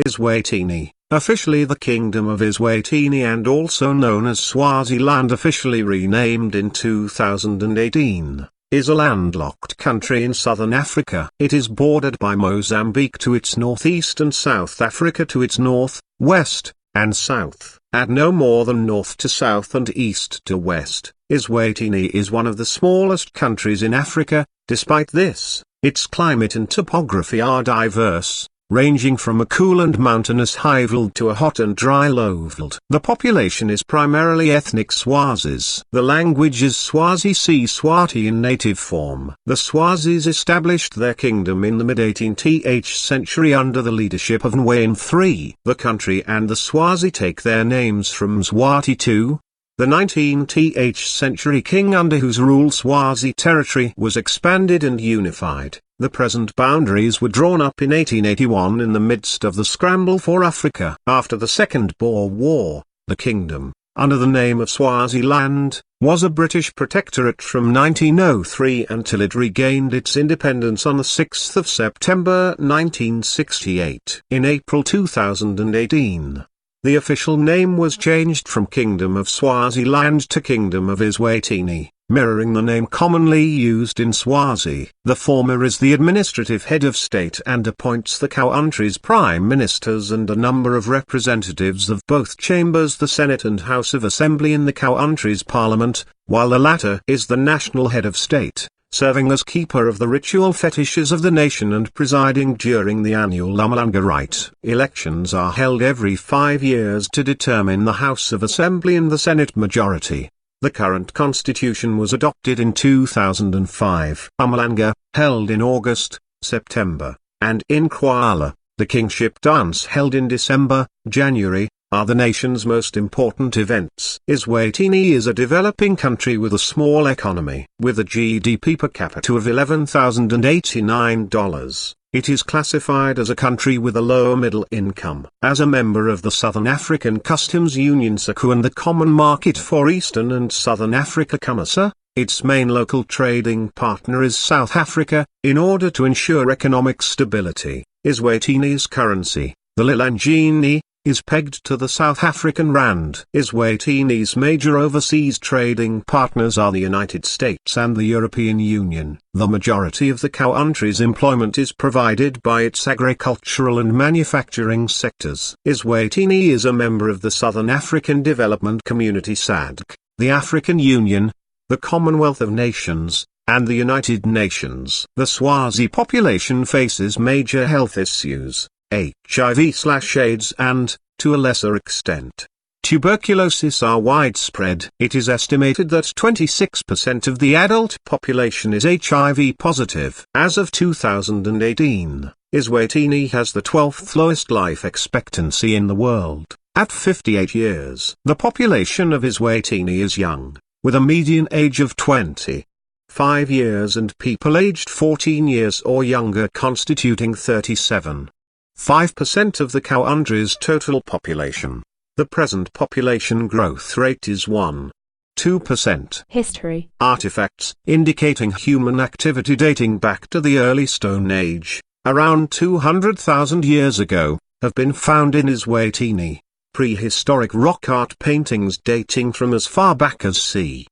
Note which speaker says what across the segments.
Speaker 1: Eswatini, officially the Kingdom of Eswatini and also known as Swaziland, officially renamed in 2018, is a landlocked country in southern Africa. It is bordered by Mozambique to its northeast and South Africa to its north, west, and south, and no more than north to south and east to west. Eswatini is one of the smallest countries in Africa. Despite this, its climate and topography are diverse, ranging from a cool and mountainous highveld to a hot and dry lowveld. The population is primarily ethnic Swazis. The language is Swazi Eswatini in native form. The Swazis established their kingdom in the mid-18th century under the leadership of Nwayne III. The country and the Swazi take their names from Mswati II, the 19th century king under whose rule Swazi territory was expanded and unified. The present boundaries were drawn up in 1881 in the midst of the scramble for Africa. After the Second Boer War, the kingdom, under the name of Swaziland, was a British protectorate from 1903 until it regained its independence on the 6th of September 1968. In April 2018, the official name was changed from Kingdom of Swaziland to Kingdom of Eswatini, mirroring the name commonly used in Swazi. The former is the administrative head of state and appoints the country's prime ministers and a number of representatives of both chambers, the Senate and House of Assembly in the country's parliament, while the latter is the national head of state, serving as keeper of the ritual fetishes of the nation and presiding during the annual Umhlanga rite. Elections are held every 5 years to determine the House of Assembly and the Senate majority. The current constitution was adopted in 2005. Umhlanga, held in August, September, and in Kuala, the kingship dance held in December, January, are the nation's most important events. Eswatini is a developing country with a small economy. With a GDP per capita of $11,089, it is classified as a country with a low middle income. As a member of the Southern African Customs Union SACU and the Common Market for Eastern and Southern Africa COMESA, its main local trading partner is South Africa. In order to ensure economic stability, Eswatini's currency, the lilangeni, is pegged to the South African rand. Eswatini's major overseas trading partners are the United States and the European Union. The majority of the country's employment is provided by its agricultural and manufacturing sectors. Eswatini is a member of the Southern African Development Community SADC, the African Union, the Commonwealth of Nations, and the United Nations. The Swazi population faces major health issues, HIV/AIDS and, to a lesser extent, tuberculosis are widespread. It is estimated that 26% of the adult population is HIV positive. As of 2018, Eswatini has the 12th lowest life expectancy in the world, at 58 years. The population of Eswatini is young, with a median age of 25 years and people aged 14 years or younger constituting 37.5% of the country's total population. The present population growth rate is 1.2%.
Speaker 2: History.
Speaker 1: Artifacts indicating human activity dating back to the early Stone Age, around 200,000 years ago, have been found in Eswatini. Prehistoric rock art paintings dating from as far back as c.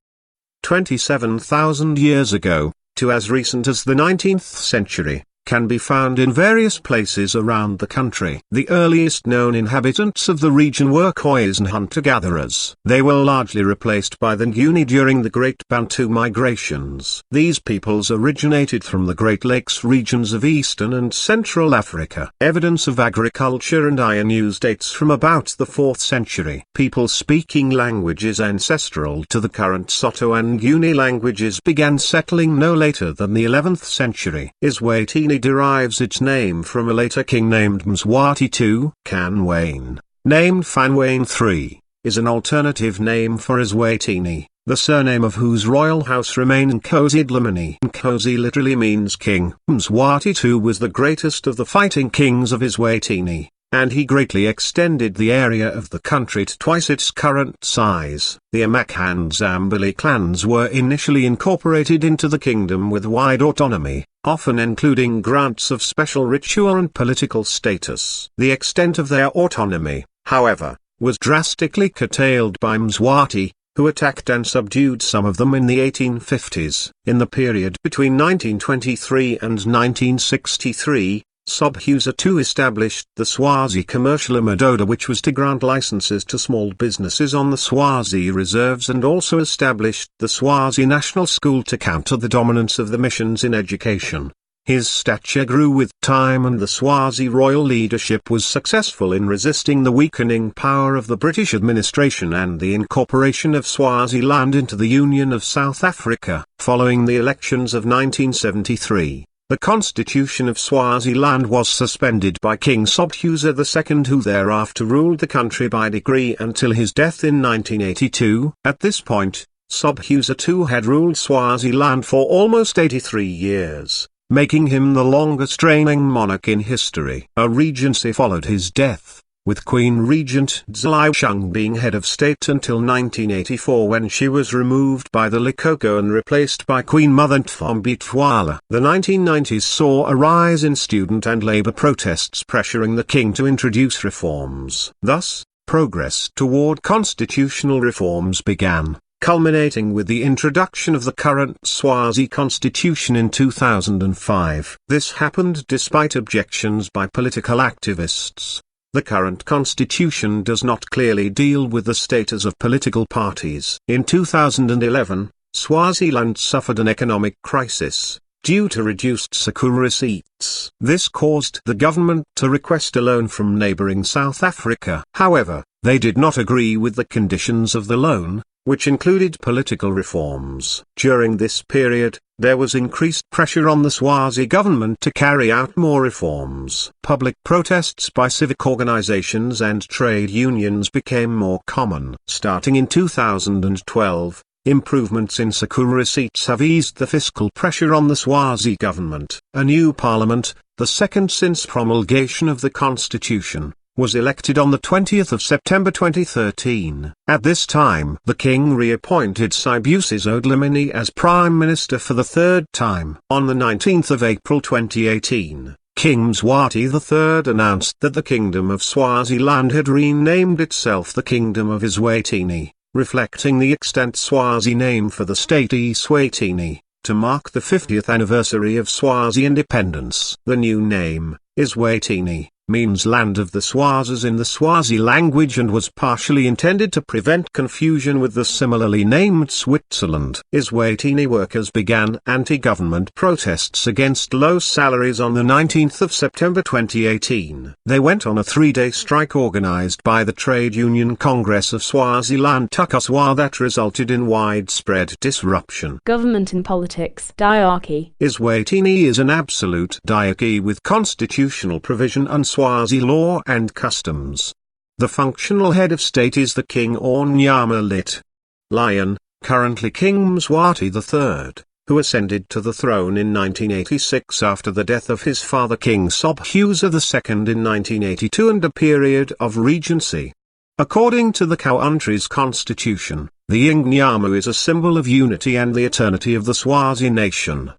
Speaker 1: 27,000 years ago, to as recent as the 19th century, can be found in various places around the country. The earliest known inhabitants of the region were Khoisan and hunter-gatherers. They were largely replaced by the Nguni during the Great Bantu migrations. These peoples originated from the Great Lakes regions of Eastern and Central Africa. Evidence of agriculture and iron use dates from about the 4th century. People speaking languages ancestral to the current Soto and Nguni languages began settling no later than the 11th century. Eswatini derives its name from a later king named Mswati II. Nwayne, named Nwayne III, is an alternative name for Eswatini, the surname of whose royal house remained Nkosi Dlamini. Nkosi literally means king. Mswati II was the greatest of the fighting kings of Eswatini, and he greatly extended the area of the country to twice its current size. The Amak and Zambali clans were initially incorporated into the kingdom with wide autonomy, often including grants of special ritual and political status. The extent of their autonomy, however, was drastically curtailed by Mswati, who attacked and subdued some of them in the 1850s. In the period between 1923 and 1963, Sobhuza II established the Swazi Commercial Amadoda, which was to grant licenses to small businesses on the Swazi reserves, and also established the Swazi National School to counter the dominance of the missions in education. His stature grew with time, and the Swazi royal leadership was successful in resisting the weakening power of the British administration and the incorporation of Swaziland into the Union of South Africa. Following the elections of 1973, the constitution of Swaziland was suspended by King Sobhuza II, who thereafter ruled the country by decree until his death in 1982. At this point, Sobhuza II had ruled Swaziland for almost 83 years, making him the longest reigning monarch in history. A regency followed his death, with Queen Regent Dzalishung being head of state until 1984, when she was removed by the Likoko and replaced by Queen Mother Ntfombi. The 1990s saw a rise in student and labor protests pressuring the king to introduce reforms. Thus, progress toward constitutional reforms began, culminating with the introduction of the current Swazi constitution in 2005. This happened despite objections by political activists. The current constitution does not clearly deal with the status of political parties. In 2011, Swaziland suffered an economic crisis, due to reduced Sakura receipts. This caused the government to request a loan from neighboring South Africa. However, they did not agree with the conditions of the loan, which included political reforms. During this period, there was increased pressure on the Swazi government to carry out more reforms. Public protests by civic organizations and trade unions became more common. Starting in 2012, improvements in Sakura receipts have eased the fiscal pressure on the Swazi government. A new parliament, the second since promulgation of the constitution, was elected on the 20th of September 2013. At this time, the king reappointed Sibusiso Dlamini as prime minister for the third time. On the 19th of April 2018, King Mswati III announced that the Kingdom of Swaziland had renamed itself the Kingdom of Eswatini, reflecting the extant Swazi name for the state Eswatini, to mark the 50th anniversary of Swazi independence. The new name, Eswatini, means land of the Swazis in the Swazi language and was partially intended to prevent confusion with the similarly named Switzerland. Eswatini workers began anti-government protests against low salaries on the 19th of September 2018. They went on a three-day strike organized by the Trade Union Congress of Swaziland Tukuswa that resulted in widespread disruption.
Speaker 2: Government and politics. Diarchy.
Speaker 1: Eswatini is an absolute diarchy with constitutional provision and Swazi law and customs. The functional head of state is the king or Nyama lit. Lion, currently King Mswati III, who ascended to the throne in 1986 after the death of his father King Sobhuza II in 1982 and a period of regency. According to the country's constitution, the Ingnyama is a symbol of unity and the eternity of the Swazi nation.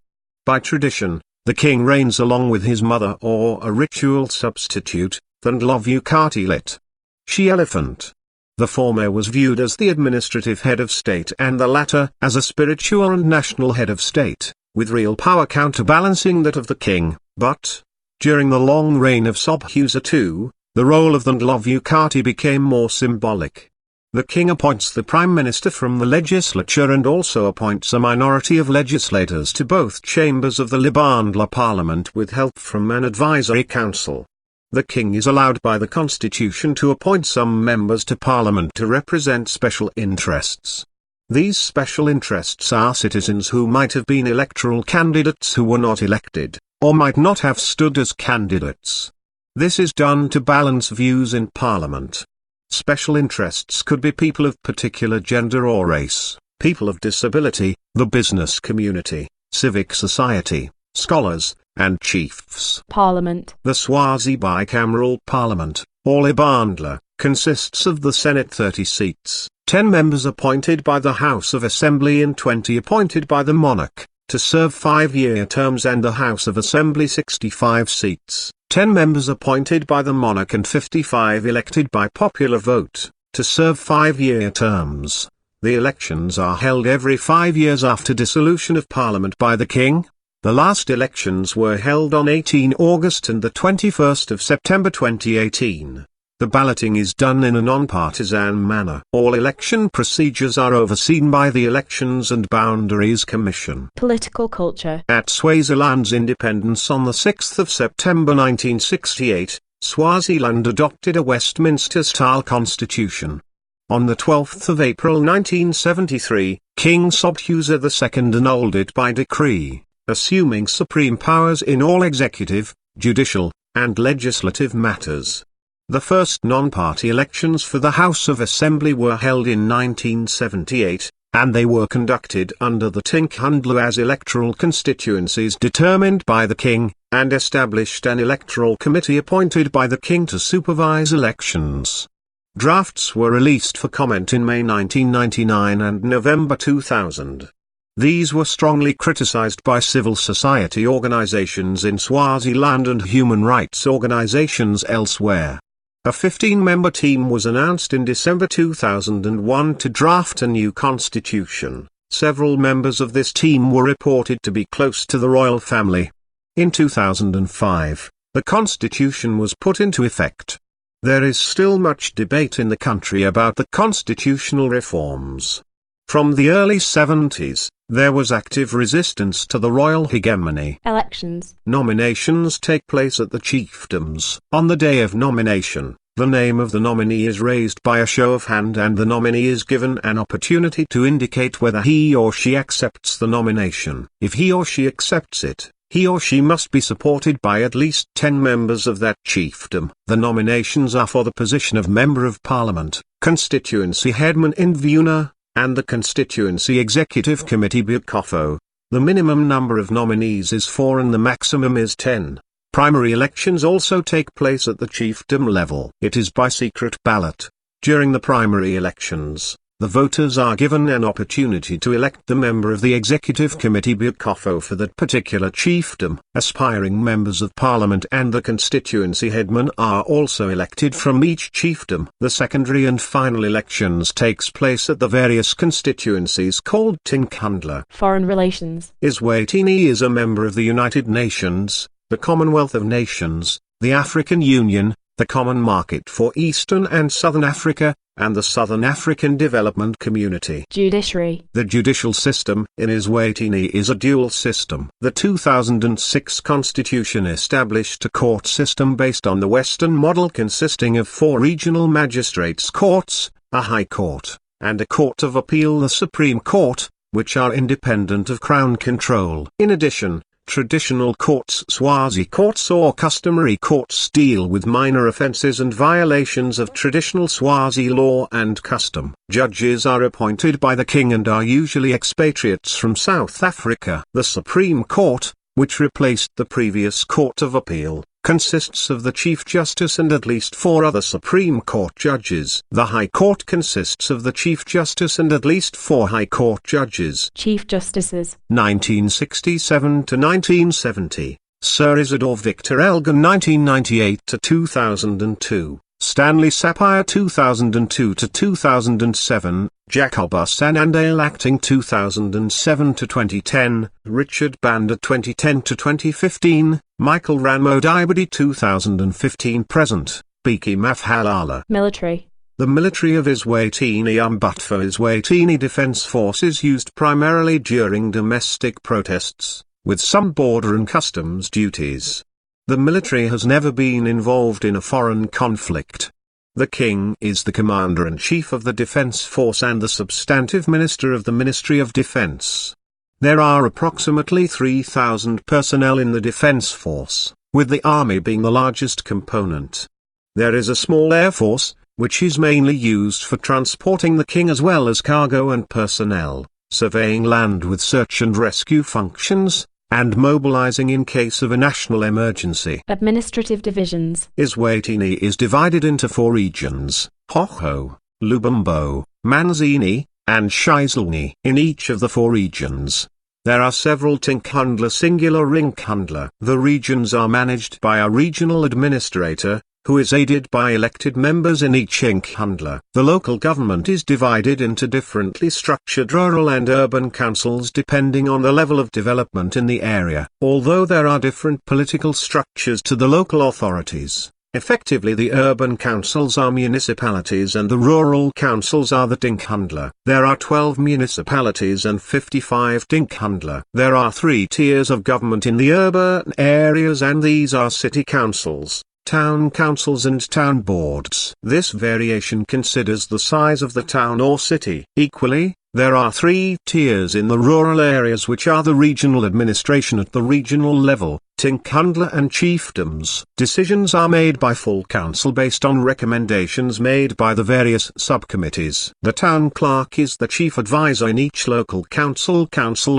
Speaker 1: By tradition, the king reigns along with his mother or a ritual substitute, the Ndlovukati lit. She elephant. The former was viewed as the administrative head of state and the latter as a spiritual and national head of state, with real power counterbalancing that of the king. But, during the long reign of Sobhuza II, the role of the Ndlovukati became more symbolic. The king appoints the prime minister from the legislature and also appoints a minority of legislators to both chambers of the Libandla parliament with help from an advisory council. The king is allowed by the constitution to appoint some members to parliament to represent special interests. These special interests are citizens who might have been electoral candidates who were not elected, or might not have stood as candidates. This is done to balance views in parliament. Special interests could be people of particular gender or race, people of disability, the business community, civic society, scholars, and chiefs.
Speaker 2: Parliament.
Speaker 1: The Swazi bicameral parliament, or Libandla, consists of the Senate 30 seats, 10 members appointed by the House of Assembly and 20 appointed by the monarch, to serve 5-year terms, and the House of Assembly 65 seats, 10 members appointed by the monarch and 55 elected by popular vote, to serve 5-year terms. The elections are held every 5 years after dissolution of Parliament by the King. The last elections were held on 18 August and the 21st of September 2018. The balloting is done in a non-partisan manner. All election procedures are overseen by the Elections and Boundaries Commission.
Speaker 2: Political culture.
Speaker 1: At Swaziland's independence on the 6th of September 1968, Swaziland adopted a Westminster-style constitution. On the 12th of April 1973, King Sobhuza II annulled it by decree, assuming supreme powers in all executive, judicial, and legislative matters. The first non-party elections for the House of Assembly were held in 1978, and they were conducted under the Tinkhundla as electoral constituencies determined by the King, and established an electoral committee appointed by the King to supervise elections. Drafts were released for comment in May 1999 and November 2000. These were strongly criticized by civil society organizations in Swaziland and human rights organizations elsewhere. A 15-member team was announced in December 2001 to draft a new constitution. Several members of this team were reported to be close to the royal family. In 2005, the constitution was put into effect. There is still much debate in the country about the constitutional reforms. From the early 70s, there was active resistance to the royal hegemony.
Speaker 2: Elections.
Speaker 1: Nominations take place at the chiefdoms. On the day of nomination, the name of the nominee is raised by a show of hand, and the nominee is given an opportunity to indicate whether he or she accepts the nomination. If he or she accepts it, he or she must be supported by at least 10 members of that chiefdom. The nominations are for the position of Member of Parliament, Constituency Headman Indvuna, and the Constituency Executive Committee Bukofo. The minimum number of nominees is 4 and the maximum is 10. Primary elections also take place at the chiefdom level. It is by secret ballot. During the primary elections, the voters are given an opportunity to elect the member of the Executive Committee Bukofo for that particular chiefdom. Aspiring members of Parliament and the constituency headman are also elected from each chiefdom. The secondary and final elections takes place at the various constituencies called Tinkhundla.
Speaker 2: Foreign relations.
Speaker 1: Eswatini is a member of the United Nations, the Commonwealth of Nations, the African Union, the Common Market for Eastern and Southern Africa, and the Southern African Development Community.
Speaker 2: Judiciary.
Speaker 1: The judicial system in Eswatini is a dual system. The 2006 constitution established a court system based on the Western model consisting of 4 regional magistrates' courts, a high court, and a court of appeal, the Supreme Court, which are independent of Crown control. In addition, traditional courts, Swazi courts or customary courts, deal with minor offences and violations of traditional Swazi law and custom. Judges are appointed by the King and are usually expatriates from South Africa. The Supreme Court, which replaced the previous Court of Appeal, consists of the Chief Justice and at least 4 other Supreme Court judges. The High Court consists of the Chief Justice and at least 4 High Court judges.
Speaker 2: Chief Justices.
Speaker 1: 1967 to 1970, Sir Isidore Victor Elgin 1998 to 2002, Stanley Sapphire 2002 to 2007, Jacobus Anandale acting 2007 to 2010, Richard Banda 2010 to 2015, Michael Ramo Dibody 2015 present, Biki Mafhalala.
Speaker 2: Military.
Speaker 1: The military of Eswatini Umbutfo Eswatini Defence Force is used primarily during domestic protests, with some border and customs duties. The military has never been involved in a foreign conflict. The King is the Commander-in-Chief of the Defence Force and the substantive Minister of the Ministry of Defence. There are approximately 3,000 personnel in the Defence Force, with the Army being the largest component. There is a small Air Force, which is mainly used for transporting the King as well as cargo and personnel, surveying land with search and rescue functions, and mobilizing in case of a national emergency.
Speaker 2: Administrative divisions.
Speaker 1: Eswatini is divided into 4 regions: Hoho, Lubumbo, Manzini, and Shizalni. In each of the 4 regions, there are several Tinkhandla singular Rinkhandla. The regions are managed by a regional administrator, who is aided by elected members in each Inkhandla. The local government is divided into differently structured rural and urban councils depending on the level of development in the area. Although there are different political structures to the local authorities, effectively the urban councils are municipalities and the rural councils are the Tinkhandla. There are 12 municipalities and 55 Tinkhandla. There are 3 tiers of government in the urban areas, and these are city councils, town councils and town boards. This variation considers the size of the town or city. Equally, there are 3 tiers in the rural areas, which are the regional administration at the regional level, Tinkhandla and chiefdoms. Decisions are made by full council based on recommendations made by the various subcommittees. The town clerk is the chief advisor in each local council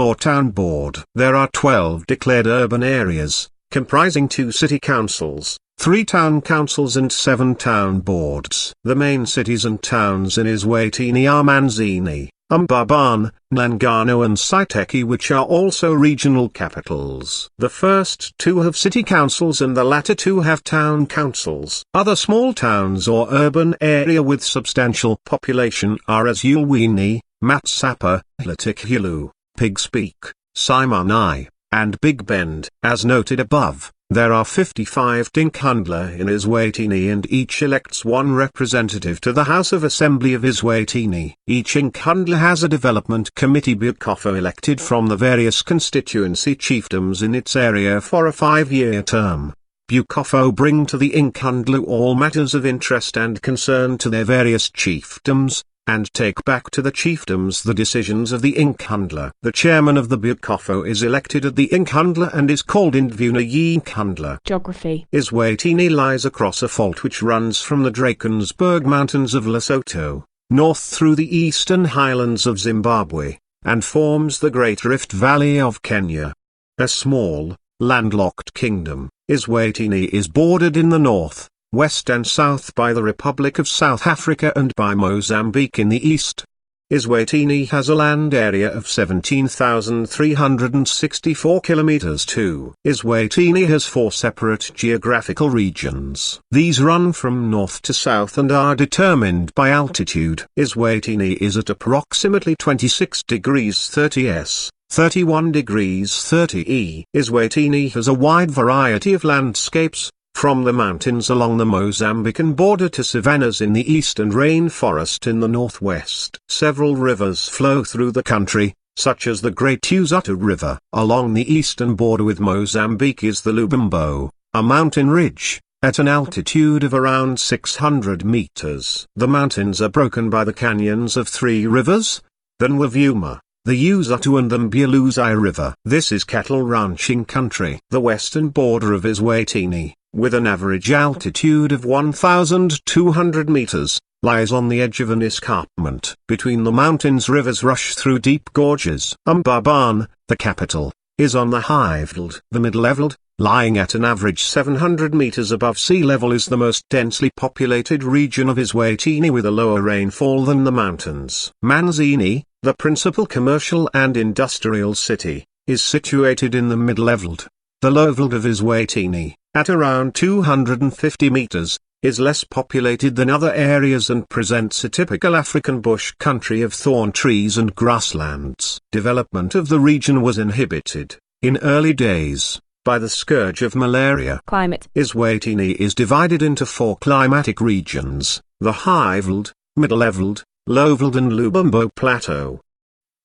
Speaker 1: or town board. There are 12 declared urban areas, comprising 2 city councils, 3 town councils and 7 town boards. The main cities and towns in Eswatini are Manzini, Mbabane, Nangano and Saiteki, which are also regional capitals. The first 2 have city councils and the latter 2 have town councils. Other small towns or urban area with substantial population are Eswatini, Matsapa, Latikulu, Pigspeak, Simonai, and Big Bend. As noted above, there are 55 Tinkhandla in Eswatini and each elects 1 representative to the House of Assembly of Eswatini. Each Tinkhandla has a development committee Bukofo elected from the various constituency chiefdoms in its area for a 5-year term. Bukofo bring to the Tinkhandla all matters of interest and concern to their various chiefdoms, and take back to the chiefdoms the decisions of the Tinkhandla. The chairman of the Bukofo is elected at the Tinkhandla and is called Indvuna Tinkhandla.
Speaker 2: Geography.
Speaker 1: Eswatini lies across a fault which runs from the Drakensberg Mountains of Lesotho, north through the eastern highlands of Zimbabwe, and forms the Great Rift Valley of Kenya. A small, landlocked kingdom, Eswatini is bordered in the north, west and south by the Republic of South Africa and by Mozambique in the east. Eswatini has a land area of 17,364 kilometers (2). Eswatini has 4 separate geographical regions. These run from north to south and are determined by altitude. Eswatini is at approximately 26 degrees 30 S, 31 degrees 30 E. Eswatini has a wide variety of landscapes, from the mountains along the Mozambican border to savannas in the east and rainforest in the northwest. Several rivers flow through the country, such as the Great Eswatini River. Along the eastern border with Mozambique is the Lubumbo, a mountain ridge, at an altitude of around 600 meters. The mountains are broken by the canyons of 3 rivers, the Nwavuma, the Eswatini and the Mbuluzai River. This is cattle ranching country. The western border of Eswatini, with an average altitude of 1,200 meters, lies on the edge of an escarpment. Between the mountains rivers rush through deep gorges. Mbabane, the capital, is on the high veld. The mid-leveled, lying at an average 700 meters above sea level, is the most densely populated region of Eswatini with a lower rainfall than the mountains. Manzini, the principal commercial and industrial city, is situated in the mid-leveled. The low-veld of Eswatini, at around 250 meters, is less populated than other areas and presents a typical African bush country of thorn trees and grasslands. Development of the region was inhibited, in early days, by the scourge of malaria.
Speaker 2: Climate.
Speaker 1: Eswatini is divided into 4 climatic regions: the high-veld, mid-leveled, low-veld and Lubumbo Plateau.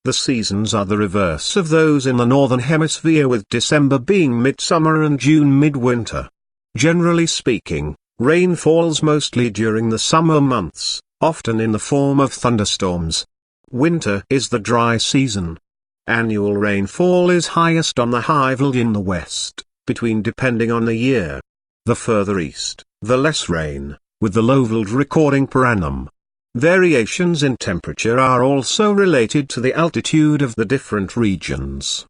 Speaker 1: The seasons are the reverse of those in the northern hemisphere, with December being midsummer and June midwinter. Generally speaking, rain falls mostly during the summer months, often in the form of thunderstorms. Winter is the dry season. Annual rainfall is highest on the high-veld in the west, depending on the year. The further east, the less rain, with the low-veld recording per annum. Variations in temperature are also related to the altitude of the different regions.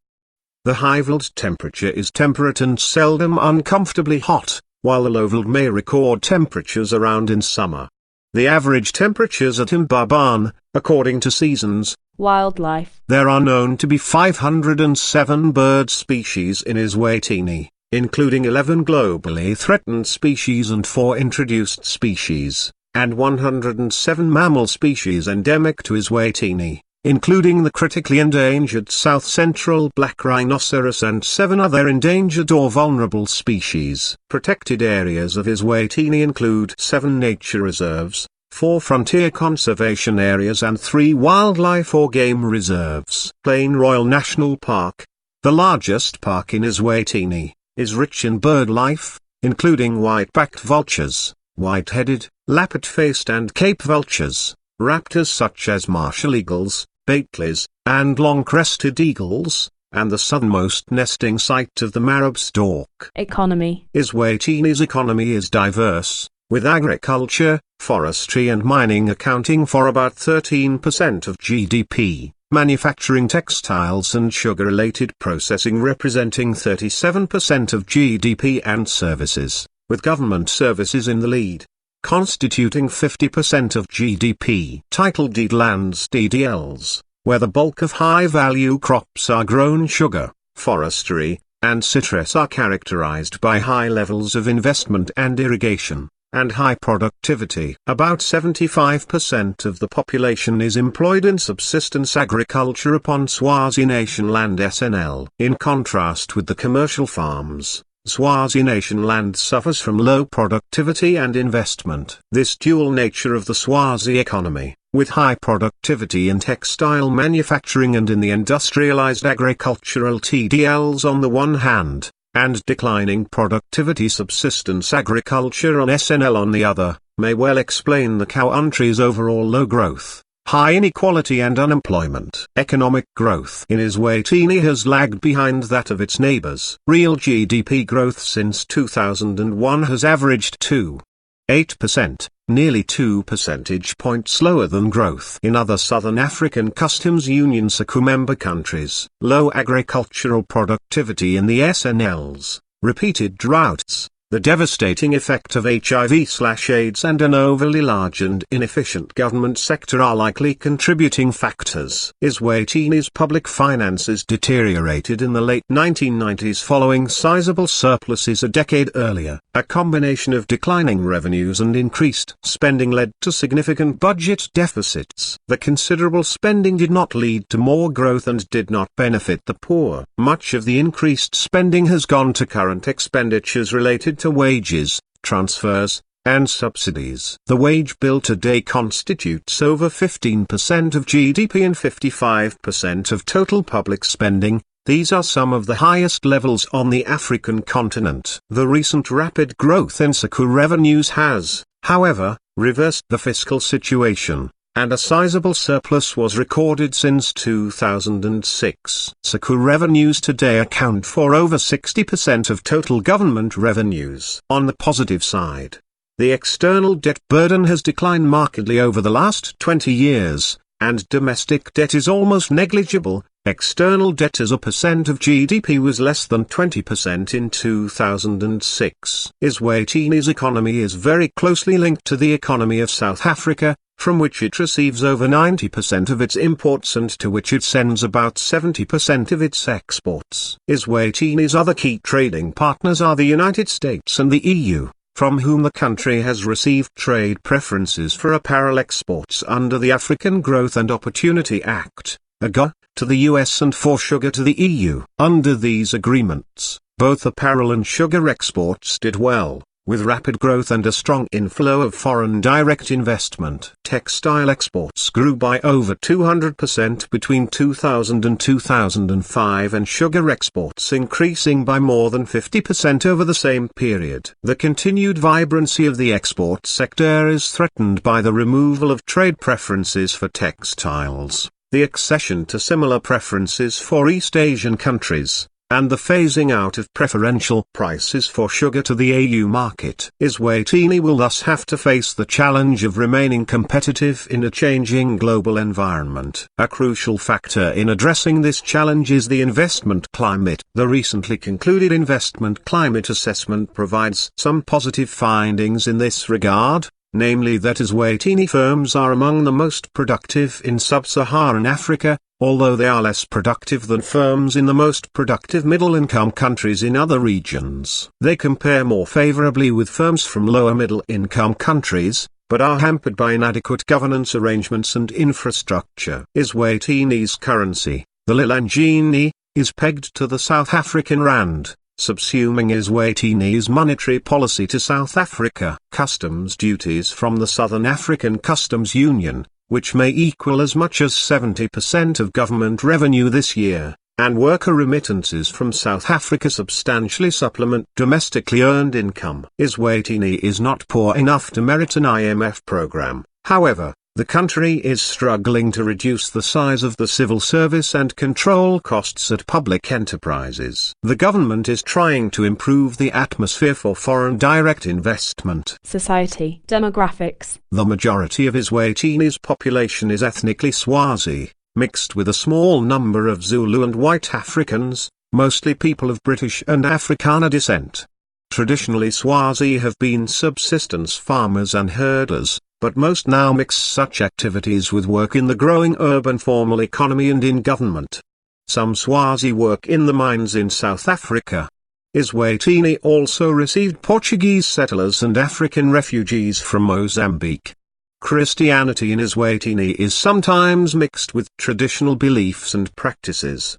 Speaker 1: The high-veld temperature is temperate and seldom uncomfortably hot, while the low-veld may record temperatures around in summer. The average temperatures at Mbaban, according to Seasons
Speaker 2: Wildlife.
Speaker 1: There are known to be 507 bird species in Eswatini, including 11 globally threatened species and 4 introduced species, and 107 mammal species endemic to Eswatini, including the critically endangered south-central black rhinoceros and 7 other endangered or vulnerable species. Protected areas of Eswatini include 7 nature reserves, 4 frontier conservation areas and 3 wildlife or game reserves. Plain Royal National Park, the largest park in Eswatini, is rich in bird life, including white-backed vultures, white-headed, lappet-faced and cape vultures, raptors such as martial eagles, beetles, and long-crested eagles, and the southernmost nesting site of the Marab stork.
Speaker 2: Economy.
Speaker 1: Eswatini's economy is diverse, with agriculture, forestry and mining accounting for about 13% of GDP, manufacturing, textiles and sugar-related processing representing 37% of GDP, and services, with government services in the lead, constituting 50% of GDP. Title deed lands (TDLs), where the bulk of high-value crops are grown. Sugar, forestry, and citrus are characterized by high levels of investment and irrigation, and high productivity. About 75% of the population is employed in subsistence agriculture upon Swazi Nation land (SNL). In contrast with the commercial farms, Swazi Nation land suffers from low productivity and investment. This dual nature of the Swazi economy, with high productivity in textile manufacturing and in the industrialized agricultural TDLs on the one hand, and declining productivity subsistence agriculture on SNL on the other, may well explain the country's overall low growth, high inequality and unemployment. Economic growth in Eswatini has lagged behind that of its neighbors. Real GDP growth since 2001 has averaged 2.8%, nearly 2 percentage points lower than growth in other Southern African Customs Union SACU member countries. Low agricultural productivity in the SNLs, repeated droughts, the devastating effect of HIV/AIDS and an overly large and inefficient government sector are likely contributing factors. Eswatini's public finances deteriorated in the late 1990s following sizable surpluses a decade earlier. A combination of declining revenues and increased spending led to significant budget deficits. The considerable spending did not lead to more growth and did not benefit the poor. Much of the increased spending has gone to current expenditures related to wages, transfers, and subsidies. The wage bill today constitutes over 15% of GDP and 55% of total public spending. These are some of the highest levels on the African continent. The recent rapid growth in SACU revenues has, however, reversed the fiscal situation, and a sizable surplus was recorded since 2006. SACU revenues today account for over 60% of total government revenues. On the positive side, the external debt burden has declined markedly over the last 20 years, and domestic debt is almost negligible. External debt as a percent of GDP was less than 20% in 2006. Eswatini's economy is very closely linked to the economy of South Africa, from which it receives over 90% of its imports and to which it sends about 70% of its exports. Eswatini's other key trading partners are the United States and the EU, from whom the country has received trade preferences for apparel exports under the African Growth and Opportunity Act, AGOA, to the US and for sugar to the EU. Under these agreements, both apparel and sugar exports did well, with rapid growth and a strong inflow of foreign direct investment. Textile exports grew by over 200% between 2000 and 2005, and sugar exports increasing by more than 50% over the same period. The continued vibrancy of the export sector is threatened by the removal of trade preferences for textiles, the accession to similar preferences for East Asian countries, and the phasing out of preferential prices for sugar to the EU market. Eswatini will thus have to face the challenge of remaining competitive in a changing global environment. A crucial factor in addressing this challenge is the investment climate. The recently concluded investment climate assessment provides some positive findings in this regard, namely that Eswatini firms are among the most productive in sub-Saharan Africa, although they are less productive than firms in the most productive middle-income countries in other regions. They compare more favorably with firms from lower middle-income countries, but are hampered by inadequate governance arrangements and infrastructure. Eswatini's currency, the lilangeni, is pegged to the South African rand, subsuming Eswatini's monetary policy to South Africa. Customs duties from the Southern African Customs Union, which may equal as much as 70% of government revenue this year, and worker remittances from South Africa substantially supplement domestically earned income. Eswatini is not poor enough to merit an IMF program. However, the country is struggling to reduce the size of the civil service and control costs at public enterprises. The government is trying to improve the atmosphere for foreign direct investment.
Speaker 2: Society. Demographics.
Speaker 1: The majority of Eswatini's population is ethnically Swazi, mixed with a small number of Zulu and white Africans, mostly people of British and Afrikaner descent. Traditionally Swazi have been subsistence farmers and herders, but most now mix such activities with work in the growing urban formal economy and in government. Some Swazi work in the mines in South Africa. Eswatini also received Portuguese settlers and African refugees from Mozambique. Christianity in Eswatini is sometimes mixed with traditional beliefs and practices.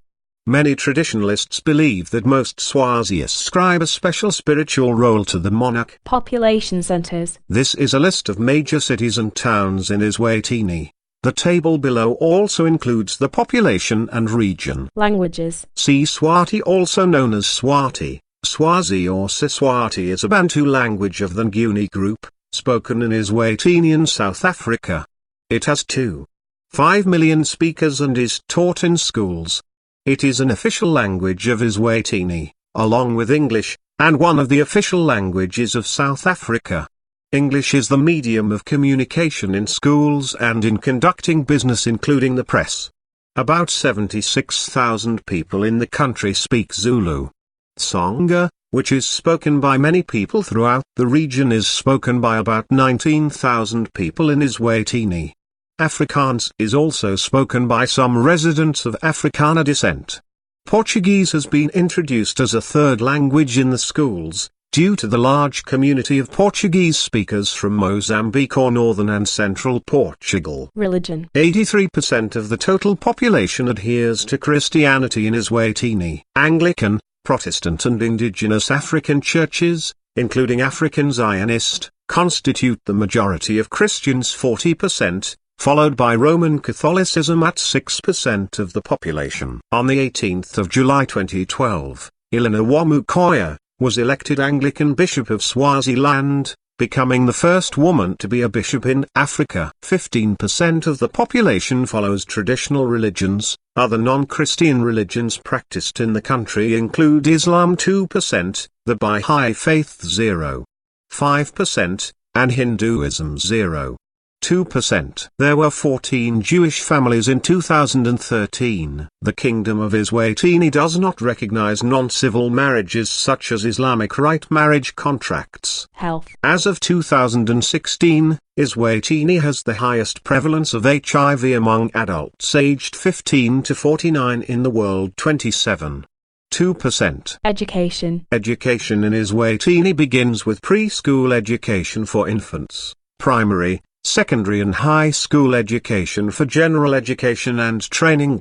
Speaker 1: Many traditionalists believe that most Swazi ascribe a special spiritual role to the monarch.
Speaker 2: Population centers.
Speaker 1: This is a list of major cities and towns in Eswatini. The table below also includes the population and region.
Speaker 2: Languages.
Speaker 1: See Swati, also known as Swati. Swazi or Siswati is a Bantu language of the Nguni group, spoken in Eswatini in South Africa. It has 2.5 million speakers and is taught in schools. It is an official language of Eswatini, along with English, and one of the official languages of South Africa. English is the medium of communication in schools and in conducting business including the press. About 76,000 people in the country speak Zulu. Tsonga, which is spoken by many people throughout the region, is spoken by about 19,000 people in Eswatini. Afrikaans is also spoken by some residents of Afrikaner descent. Portuguese has been introduced as a third language in the schools, due to the large community of Portuguese speakers from Mozambique or northern and central Portugal.
Speaker 2: Religion.
Speaker 1: 83% of the total population adheres to Christianity in Eswatini. Anglican, Protestant and indigenous African churches, including African Zionist, constitute the majority of Christians 40%, followed by Roman Catholicism at 6% of the population. On the 18th of July 2012, Elena Wamukoya was elected Anglican Bishop of Swaziland, becoming the first woman to be a bishop in Africa. 15% of the population follows traditional religions. Other non-Christian religions practiced in the country include Islam 2%, the Baha'i Faith 0.5%, and Hinduism 0.2%. There were 14 Jewish families in 2013. The Kingdom of Eswatini does not recognize non-civil marriages such as Islamic rite marriage contracts.
Speaker 2: Health. As
Speaker 1: of 2016, Eswatini has the highest prevalence of HIV among adults aged 15 to 49 in the world. 27.2%.
Speaker 2: Education.
Speaker 1: Education in Eswatini begins with preschool education for infants, primary, secondary and high school education for general education and training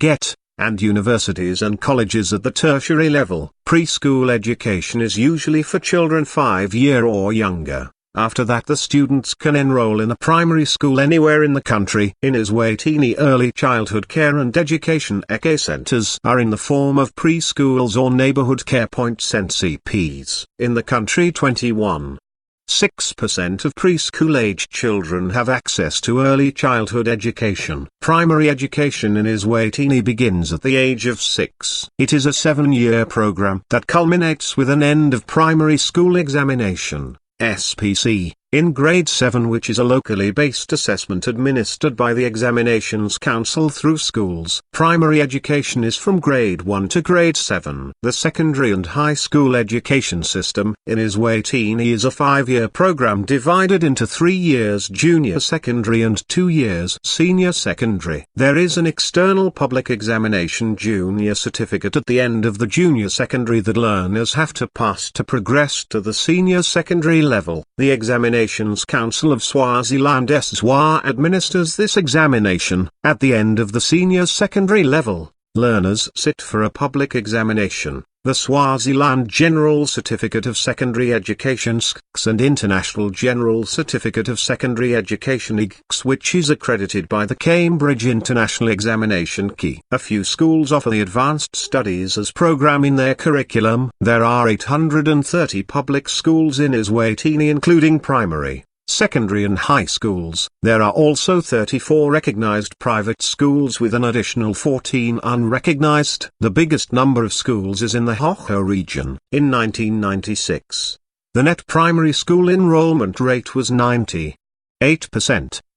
Speaker 1: and universities and colleges at the tertiary level. Preschool education is usually for children 5 years or younger. After that the students can enroll in a primary school anywhere in the country. In Eswatini, early childhood care and education ECE centers are in the form of preschools or neighborhood care points (NCPs). In the country 21 6% of preschool-age children have access to early childhood education. Primary education in Eswatini begins at the age of 6. It is a 7-year program that culminates with an end of primary school examination, SPC, in grade 7, which is a locally based assessment administered by the Examinations Council through schools. Primary education is from grade 1 to grade 7. The secondary and high school education system in Eswatini is a 5-year program divided into 3 years junior secondary and 2 years senior secondary. There is an external public examination junior certificate at the end of the junior secondary that learners have to pass to progress to the senior secondary level. The Examinations Council of Swaziland (SWA) administers this examination. At the end of the senior secondary level, learners sit for a public examination, the Swaziland General Certificate of Secondary Education (SCS) and International General Certificate of Secondary Education (IGCS), which is accredited by the Cambridge International Examination Key. A few schools offer the Advanced Studies as program in their curriculum. There are 830 public schools in Eswatini, including primary, secondary and high schools. There are also 34 recognized private schools with an additional 14 unrecognized. The biggest number of schools is in the Hoho region. In 1996, the net primary school enrollment rate was 98%,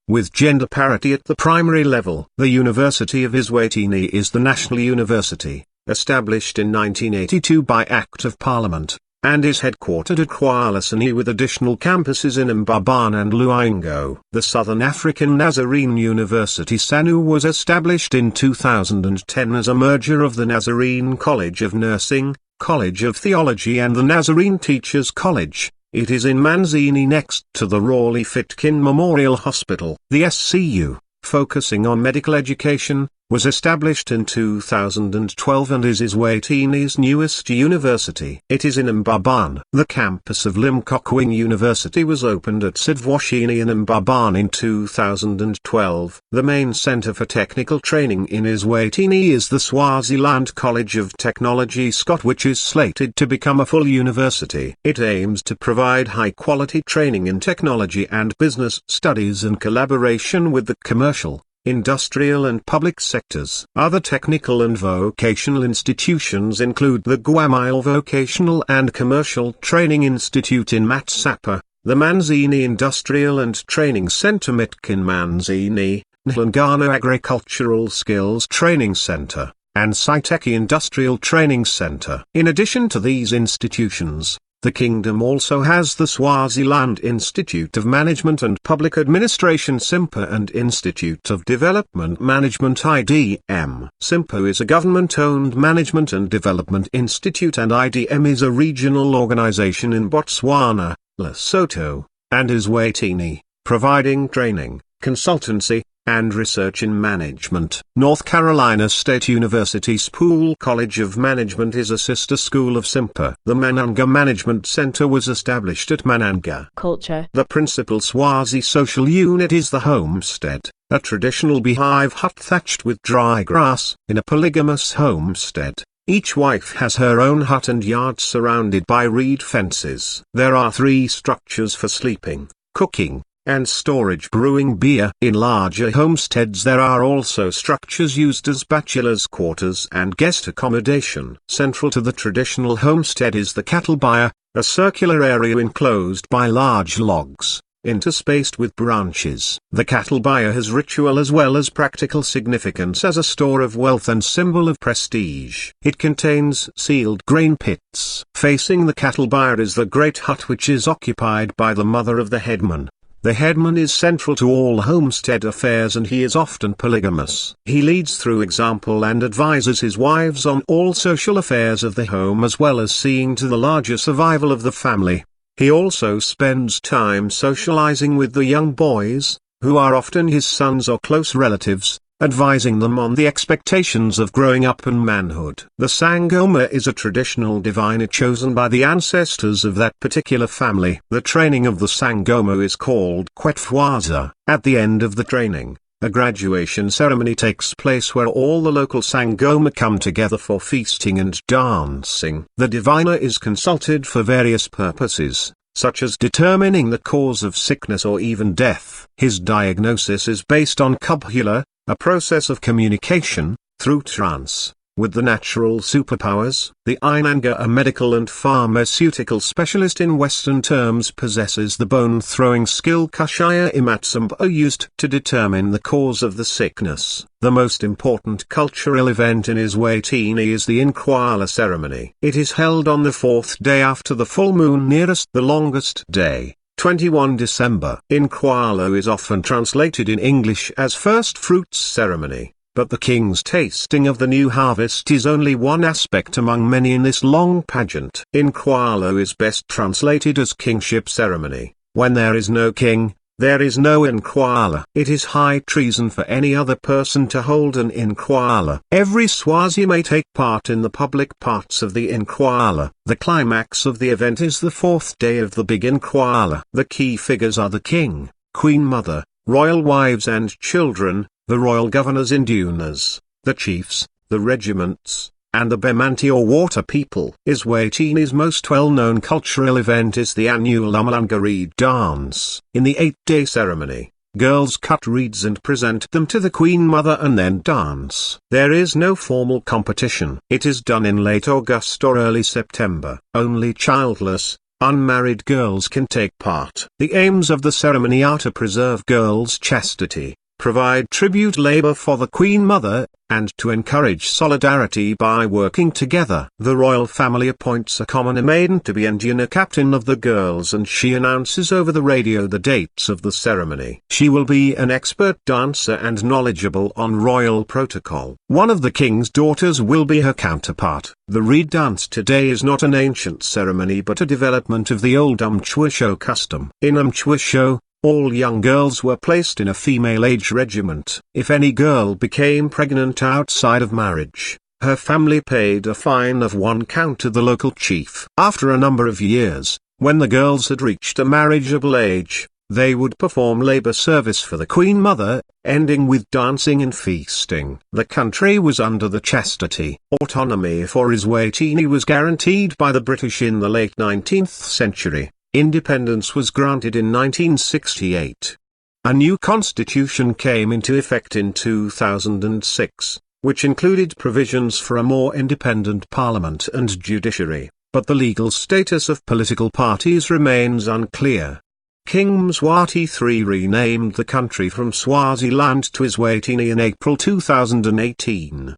Speaker 1: with gender parity at the primary level. The University of Eswatini is the national university, established in 1982 by Act of Parliament, and is headquartered at Eswatini with additional campuses in Mbabane and Luango. The Southern African Nazarene University SANU was established in 2010 as a merger of the Nazarene College of Nursing, College of Theology and the Nazarene Teachers College. It is in Manzini next to the Rawley Fitkin Memorial Hospital. The SCU, focusing on medical education, was established in 2012 and is Eswatini's newest university. It is in Mbabane. The campus of Limkokwing University was opened at Eswatini in Mbabane in 2012. The main center for technical training in Eswatini is the Swaziland College of Technology (SCOT), which is slated to become a full university. It aims to provide high-quality training in technology and business studies in collaboration with the commercial, industrial and public sectors. Other technical and vocational institutions include the Guamile Vocational and Commercial Training Institute in Matsapa, the Manzini Industrial and Training Center Mitkin Manzini, Nhlangano Agricultural Skills Training Center, and Saiteki Industrial Training Center. In addition to these institutions, the kingdom also has the Swaziland Institute of Management and Public Administration (SIMPA) and Institute of Development Management (IDM). SIMPA is a government-owned management and development institute and IDM is a regional organization in Botswana, Lesotho, and Eswatini, providing training, consultancy, and research in management. North Carolina State University Spool College of Management is a sister school of SIMPA. The Mananga Management Center was established at Mananga.
Speaker 2: Culture.
Speaker 1: The principal Swazi social unit is the homestead, a traditional beehive hut thatched with dry grass. In a polygamous homestead, each wife has her own hut and yard surrounded by reed fences. There are 3 structures for sleeping, cooking, and storage brewing beer. In larger homesteads there are also structures used as bachelors' quarters and guest accommodation. Central to the traditional homestead is the cattle byre, a circular area enclosed by large logs, interspaced with branches. The cattle byre has ritual as well as practical significance as a store of wealth and symbol of prestige. It contains sealed grain pits. Facing the cattle byre is the great hut, which is occupied by the mother of the headman. The headman is central to all homestead affairs and he is often polygamous. He leads through example and advises his wives on all social affairs of the home as well as seeing to the larger survival of the family. He also spends time socializing with the young boys, who are often his sons or close relatives, advising them on the expectations of growing up and manhood. The Sangoma is a traditional diviner chosen by the ancestors of that particular family. The training of the Sangoma is called Kwetfwaza. At the end of the training, a graduation ceremony takes place where all the local Sangoma come together for feasting and dancing. The diviner is consulted for various purposes, such as determining the cause of sickness or even death. His diagnosis is based on copula, a process of communication, through trance, with the natural superpowers. The Ainanga, a medical and pharmaceutical specialist in Western terms, possesses the bone-throwing skill Kashaya Imatsamba used to determine the cause of the sickness. The most important cultural event in Eswatini is the Inkwala ceremony. It is held on the fourth day after the full moon, nearest the longest day, 21 December. Inkwala is often translated in English as first fruits ceremony. But the king's tasting of the new harvest is only one aspect among many in this long pageant. Inkwala is best translated as kingship ceremony. When there is no king, there is no Inkwala. It is high treason for any other person to hold an Inkwala. Every Swazi may take part in the public parts of the Inkwala. The climax of the event is the fourth day of the big Inkwala. The key figures are the king, queen mother, royal wives and children, the royal governors indunas, the chiefs, the regiments, and the Bemanti or water people. Eswatini's most well-known cultural event is the annual Umalanga reed dance. In the 8-day ceremony, girls cut reeds and present them to the queen mother and then dance. There is no formal competition. It is done in late August or early September. Only childless, unmarried girls can take part. The aims of the ceremony are to preserve girls' chastity, provide tribute labor for the Queen Mother, and to encourage solidarity by working together. The royal family appoints a commoner maiden to be Induna captain of the girls, and she announces over the radio the dates of the ceremony. She will be an expert dancer and knowledgeable on royal protocol. One of the king's daughters will be her counterpart. The reed dance today is not an ancient ceremony but a development of the old Umchwisho custom. In Umchwisho, all young girls were placed in a female age regiment. If any girl became pregnant outside of marriage, her family paid a fine of 1 count to the local chief. After a number of years, when the girls had reached a marriageable age, they would perform labor service for the Queen Mother, ending with dancing and feasting. The country was under the chastity. Autonomy for Eswatini was guaranteed by the British in the late 19th century. Independence was granted in 1968. A new constitution came into effect in 2006, which included provisions for a more independent parliament and judiciary, but the legal status of political parties remains unclear. King Mswati III renamed the country from Swaziland to Eswatini in April 2018.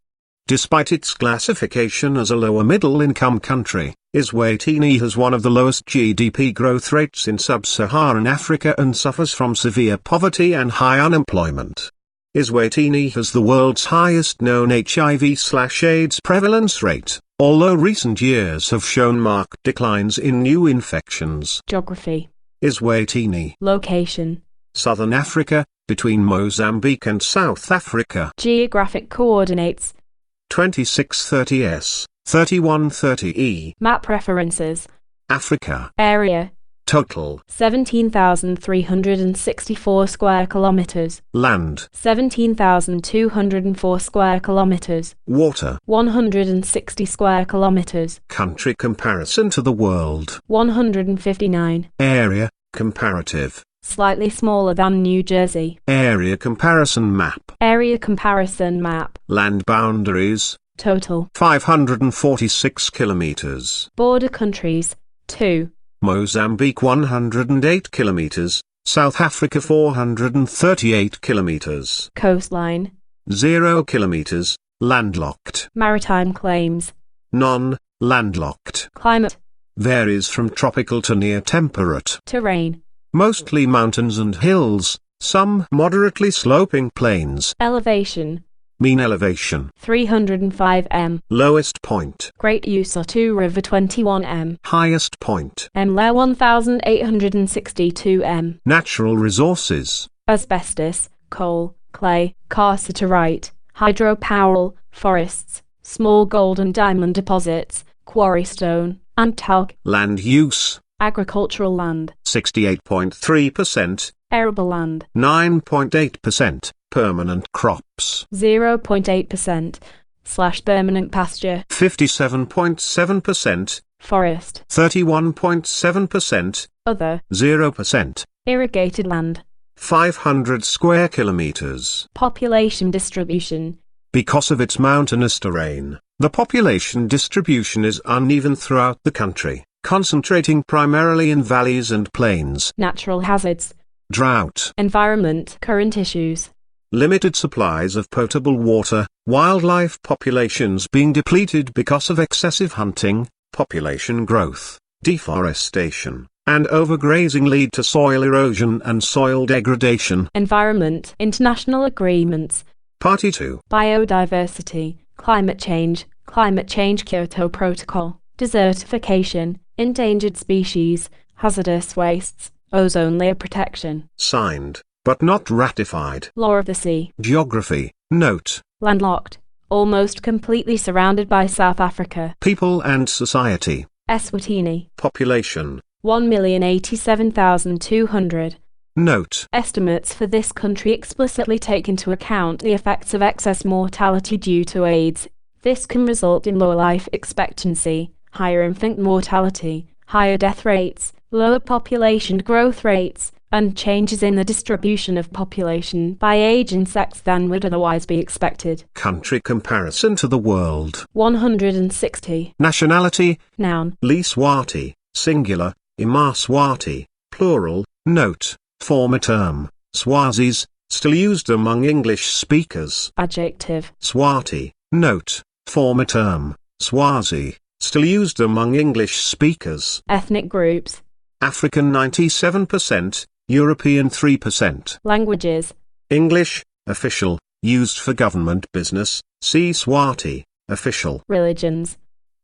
Speaker 1: Despite its classification as a lower middle-income country, Eswatini has one of the lowest GDP growth rates in sub-Saharan Africa and suffers from severe poverty and high unemployment. Eswatini has the world's highest known HIV/AIDS prevalence rate, although recent years have shown marked declines in new infections.
Speaker 2: Geography.
Speaker 1: Eswatini.
Speaker 2: Location.
Speaker 1: Southern Africa, between Mozambique and South Africa.
Speaker 2: Geographic coordinates.
Speaker 1: 2630S, 3130E.
Speaker 2: Map references.
Speaker 1: Africa.
Speaker 2: Area.
Speaker 1: Total.
Speaker 2: 17,364 square kilometers.
Speaker 1: Land.
Speaker 2: 17,204 square kilometers.
Speaker 1: Water.
Speaker 2: 160 square kilometers.
Speaker 1: Country comparison to the world.
Speaker 2: 159.
Speaker 1: Area, comparative.
Speaker 2: Slightly smaller than New Jersey.
Speaker 1: Area comparison map.
Speaker 2: Area comparison map.
Speaker 1: Land boundaries.
Speaker 2: Total.
Speaker 1: 546 kilometers.
Speaker 2: Border countries. 2.
Speaker 1: Mozambique 108 kilometers, South Africa 438 kilometers.
Speaker 2: Coastline.
Speaker 1: 0 kilometers, landlocked.
Speaker 2: Maritime claims.
Speaker 1: None, landlocked.
Speaker 2: Climate.
Speaker 1: Varies from tropical to near temperate.
Speaker 2: Terrain.
Speaker 1: Mostly mountains and hills, some moderately sloping plains.
Speaker 2: Elevation.
Speaker 1: Mean elevation.
Speaker 2: 305 m.
Speaker 1: Lowest point.
Speaker 2: Great Usatu River 21 m.
Speaker 1: Highest point.
Speaker 2: Mla 1862 m.
Speaker 1: Natural resources.
Speaker 2: Asbestos, coal, clay, cassiterite, hydropower, forests, small gold and diamond deposits, quarry stone, and talc.
Speaker 1: Land use.
Speaker 2: Agricultural land.
Speaker 1: 68.3%.
Speaker 2: Arable land.
Speaker 1: 9.8%. Permanent crops.
Speaker 2: 0.8%. permanent pasture,
Speaker 1: 57.7%,
Speaker 2: forest,
Speaker 1: 31.7%,
Speaker 2: other,
Speaker 1: 0%,
Speaker 2: irrigated land,
Speaker 1: 500 square kilometers.
Speaker 2: population distribution,
Speaker 1: Because of its mountainous terrain, the population distribution is uneven throughout the country, concentrating primarily in valleys and plains.
Speaker 2: natural hazards,
Speaker 1: Drought,
Speaker 2: environment, current issues,
Speaker 1: limited supplies of potable water, wildlife populations being depleted because of excessive hunting, population growth, deforestation, and overgrazing lead to soil erosion and soil degradation.
Speaker 2: environment, international agreements,
Speaker 1: Party 2.
Speaker 2: biodiversity, climate change, Kyoto Protocol, desertification, endangered species, hazardous wastes, ozone layer protection,
Speaker 1: Signed, but not ratified.
Speaker 2: law of the sea,
Speaker 1: Geography. Note.
Speaker 2: landlocked, almost completely surrounded by South Africa,
Speaker 1: People and society.
Speaker 2: Eswatini,
Speaker 1: Population.
Speaker 2: 1,087,200.
Speaker 1: Note.
Speaker 2: Estimates for this country explicitly take into account the effects of excess mortality due to AIDS. This can result in lower life expectancy, higher infant mortality, higher death rates, lower population growth rates, and changes in the distribution of population by age and sex than would otherwise be expected.
Speaker 1: Country comparison to the world.
Speaker 2: 160.
Speaker 1: Nationality.
Speaker 2: Noun.
Speaker 1: Eswatini, singular, Eswatini, plural. Note. Former term, Swazis, still used among English speakers.
Speaker 2: Adjective.
Speaker 1: Swati. Note. Former term, Swazi, still used among English speakers.
Speaker 2: Ethnic groups.
Speaker 1: African 97%, European 3%.
Speaker 2: Languages.
Speaker 1: English, official, used for government business, see Swati, official.
Speaker 2: Religions.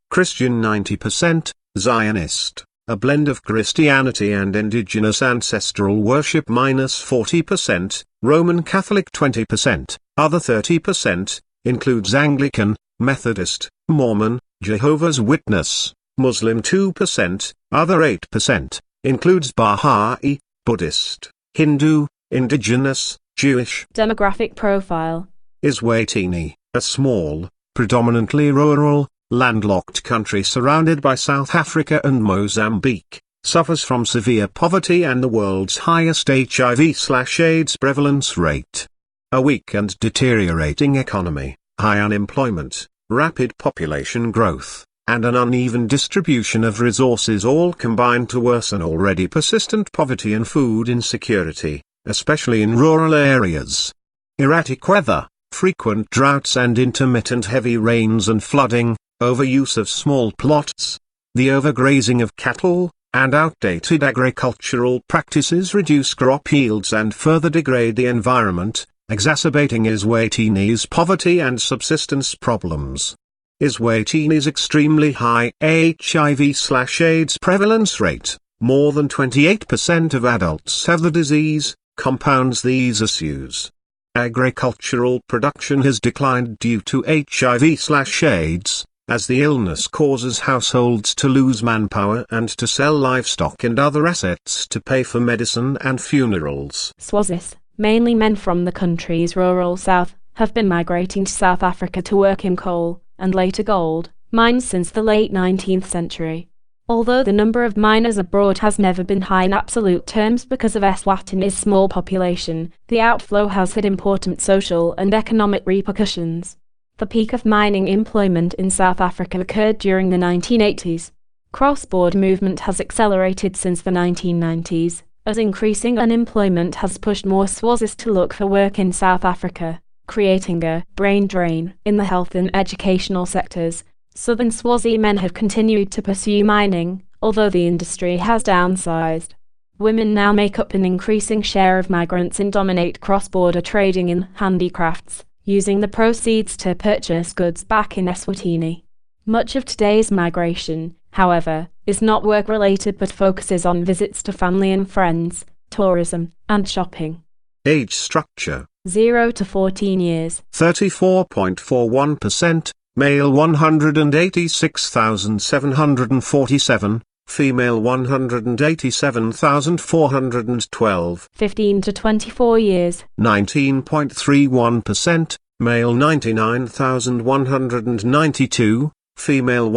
Speaker 1: Christian 90%, Zionist, a blend of Christianity and indigenous ancestral worship -40%, Roman Catholic 20%, other 30%, includes Anglican, Methodist, Mormon, Jehovah's Witness, Muslim 2%, other 8%, includes Baha'i, Buddhist, Hindu, indigenous, Jewish.
Speaker 2: Demographic profile.
Speaker 1: Eswatini, a small, predominantly rural, landlocked country surrounded by South Africa and Mozambique, suffers from severe poverty and the world's highest HIV/AIDS prevalence rate. A weak and deteriorating economy, high unemployment, rapid population growth, and an uneven distribution of resources all combine to worsen already persistent poverty and food insecurity, especially in rural areas. Erratic weather, frequent droughts and intermittent heavy rains and flooding, overuse of small plots, the overgrazing of cattle, and outdated agricultural practices reduce crop yields and further degrade the environment, exacerbating Eswatini's poverty and subsistence problems. Eswatini's extremely high HIV/AIDS prevalence rate, more than 28% of adults have the disease, compounds these issues. Agricultural production has declined due to HIV/AIDS, as the illness causes households to lose manpower and to sell livestock and other assets to pay for medicine and funerals.
Speaker 2: Swazis, mainly men from the country's rural south, have been migrating to South Africa to work in coal, and later gold, mines since the late 19th century. Although the number of miners abroad has never been high in absolute terms because of Eswatini's small population, the outflow has had important social and economic repercussions. The peak of mining employment in South Africa occurred during the 1980s. Cross-border movement has accelerated since the 1990s, as increasing unemployment has pushed more Swazis to look for work in South Africa, creating a brain drain in the health and educational sectors. Southern Swazi men have continued to pursue mining, although the industry has downsized. Women now make up an increasing share of migrants and dominate cross-border trading in handicrafts, using the proceeds to purchase goods back in Eswatini. Much of today's migration, however, is not work-related but focuses on visits to family and friends, tourism, and shopping.
Speaker 1: Age structure.
Speaker 2: 0 to 14 years.
Speaker 1: 34.41%, male 186,747, female 187,412.
Speaker 2: 15 to 24 years.
Speaker 1: 19.31%, male 99,192, female